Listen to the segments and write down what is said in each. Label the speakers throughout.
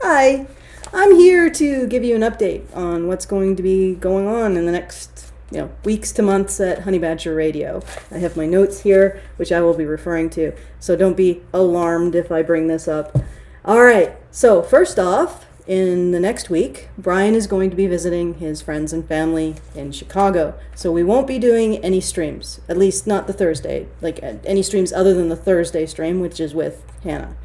Speaker 1: Hi, I'm here to give you an update on what's going to be going on in the next, weeks to months at Honey Badger Radio. I have my notes here, which I will be referring to, so don't be alarmed if I bring this up. All right, so first off, in the next week, Brian is going to be visiting his friends and family in Chicago, so we won't be doing any streams, at least not the Thursday, like any streams other than the Thursday stream, which is with Hannah.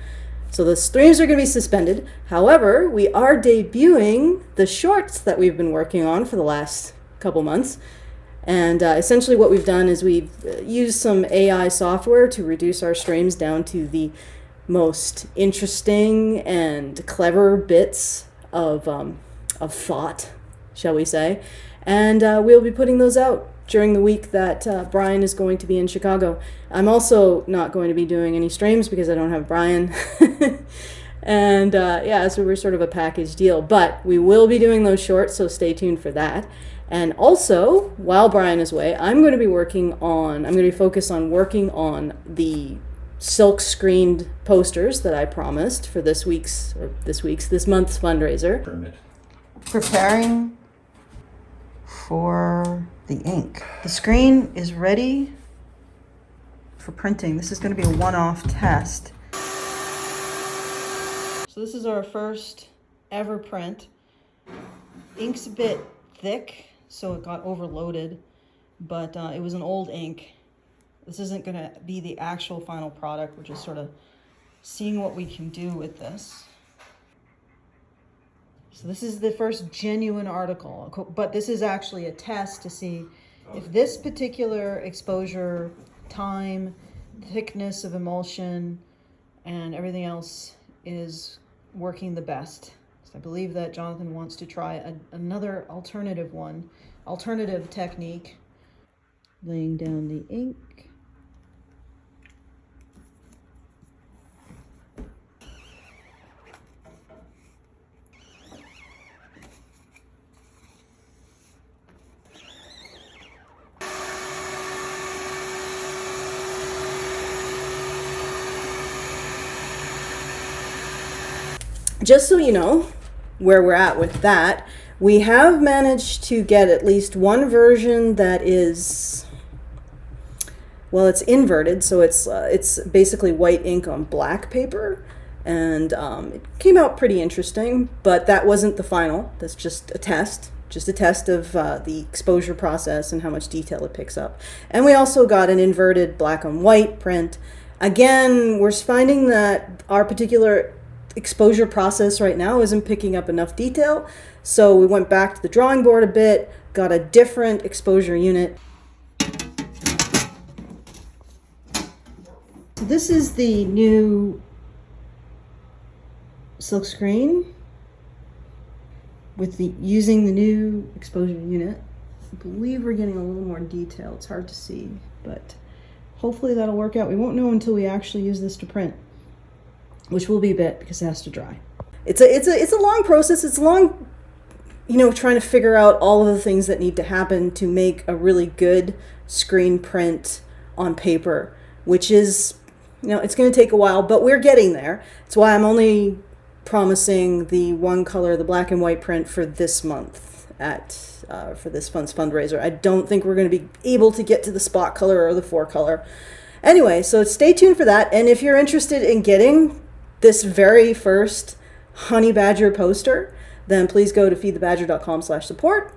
Speaker 1: So the streams are going to be suspended. However, we are debuting the shorts that we've been working on for the last couple months. And essentially what we've done is we've used some AI software to reduce our streams down to the most interesting and clever bits of thought, shall we say. And we'll be putting those out during the week that Brian is going to be in Chicago. I'm also not going to be doing any streams because I don't have Brian. And so we're sort of a package deal. But we will be doing those shorts, so stay tuned for that. And also, while Brian is away, I'm going to be focused on working on the silk screened posters that I promised for this month's fundraiser. Preparing for the ink. The screen is ready for printing. This is going to be a one-off test. So this is our first ever print. Ink's a bit thick, so it got overloaded, but it was an old ink. This isn't going to be the actual final product. We're just sort of seeing what we can do with this. So this is the first genuine article, but this is actually a test to see if this particular exposure, time, thickness of emulsion, and everything else is working the best. So I believe that Jonathan wants to try another alternative technique. Laying down the ink. Just so you know where we're at with that, we have managed to get at least one version that is, well, it's inverted, so it's basically white ink on black paper, and it came out pretty interesting, but that wasn't the final. That's just a test of the exposure process and how much detail it picks up. And we also got an inverted black on white print. Again, we're finding that our particular exposure process right now isn't picking up enough detail, so we went back to the drawing board a bit, got a different exposure unit. So this is the new silkscreen with using the new exposure unit. I believe we're getting a little more detail. It's hard to see, but hopefully that'll work out. We won't know until we actually use this to print, which will be a bit because it has to dry. It's a long process. It's long, trying to figure out all of the things that need to happen to make a really good screen print on paper, which is, it's going to take a while, but we're getting there. That's why I'm only promising the one color, the black and white print for this month for this fundraiser. I don't think we're going to be able to get to the spot color or the 4-color. Anyway, so stay tuned for that. And if you're interested in getting this very first Honey Badger poster, then please go to feedthebadger.com/support.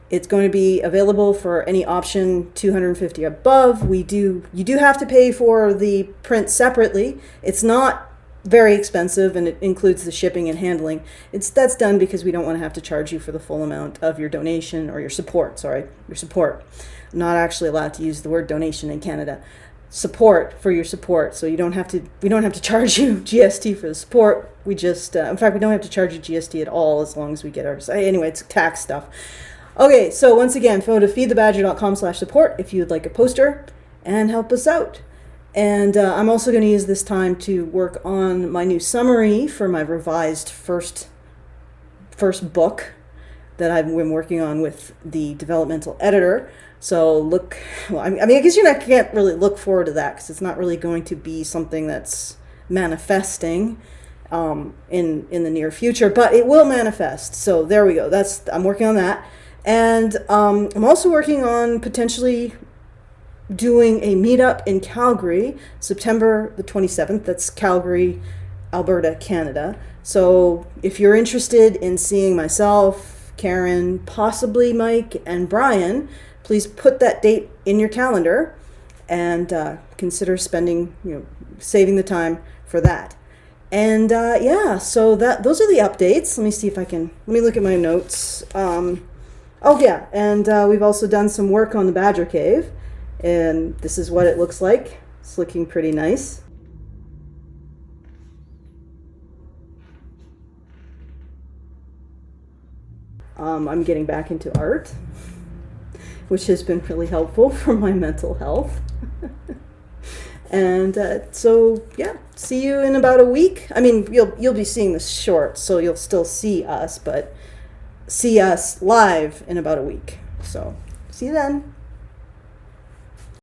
Speaker 1: It's going to be available for any option $250 above. You do have to pay for the print separately. It's not very expensive, and it includes the shipping and handling. That's done because we don't want to have to charge you for the full amount of your donation or your support. Your support. I'm not actually allowed to use the word donation in Canada. Support for your support, so we don't have to charge you GST for the support. We just in fact, we don't have to charge you GST at all as long as we get ours. Anyway, it's tax stuff. Okay, so once again, go to feedthebadger.com/support if you would like a poster and help us out. And I'm also going to use this time to work on my new summary for my revised first book that I've been working on with the developmental editor. So I guess you can't really look forward to that because it's not really going to be something that's manifesting in the near future, but it will manifest. So there we go. I'm working on that, and I'm also working on potentially doing a meetup in Calgary, September the 27th. That's Calgary, Alberta, Canada. So if you're interested in seeing myself, Karen, possibly Mike, and Brian, please put that date in your calendar and consider saving the time for that. And so those are the updates. Let me look at my notes. We've also done some work on the Badger Cave, and this is what it looks like. It's looking pretty nice. I'm getting back into art, which has been really helpful for my mental health. And see you in about a week. I mean, you'll be seeing this short, so you'll still see us, but see us live in about a week. So see you then.